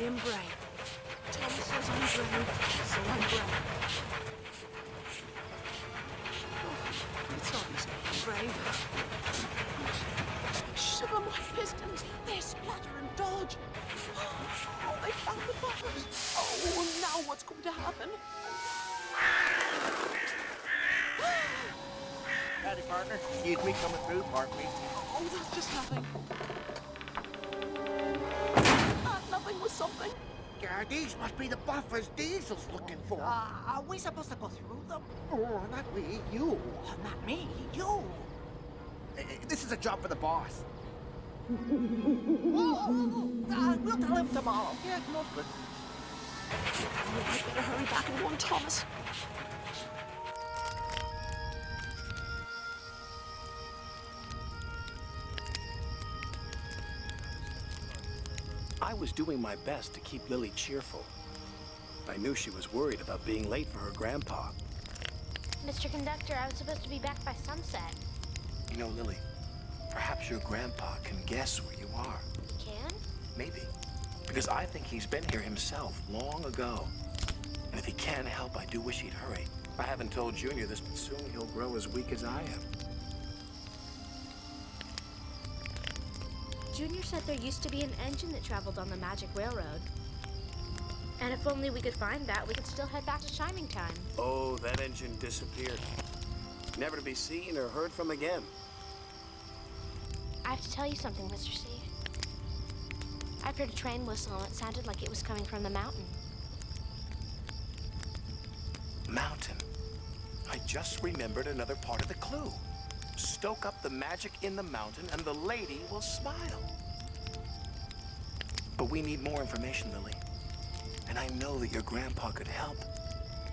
am brave. Thomas says I'm brave, so I'm brave. Oh, it's obviously I'm brave. Shiver my pistons! They splatter and dodge! Oh, they found the buffers! Oh, now what's going to happen? Howdy, partner. Excuse me, coming through, pardon me. Oh, that's just nothing. Nothing was something. These must be the buffers Diesel's looking for. Are we supposed to go through them? Oh, not we, you. Oh, not me, you. This is a job for the boss. Whoa! We'll tell him tomorrow. Yeah, tomorrow's good. Oh, I better hurry back and warn Thomas. I was doing my best to keep Lily cheerful. I knew she was worried about being late for her grandpa. Mr. Conductor, I was supposed to be back by sunset. You know, Lily, perhaps your grandpa can guess where you are. Can? Maybe. Because I think he's been here himself long ago. And if he can help, I do wish he'd hurry. I haven't told Junior this, but soon he'll grow as weak as I am. Junior said there used to be an engine that traveled on the Magic Railroad. And if only we could find that, we could still head back to Chiming Time. Oh, that engine disappeared. Never to be seen or heard from again. I have to tell you something, Mr. C. I've heard a train whistle, and it sounded like it was coming from the mountain. Mountain. I just remembered another part of the clue. Stoke up the magic in the mountain, and the lady will smile. But we need more information, Lily. And I know that your grandpa could help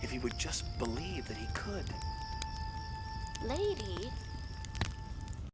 if he would just believe that he could. Lady?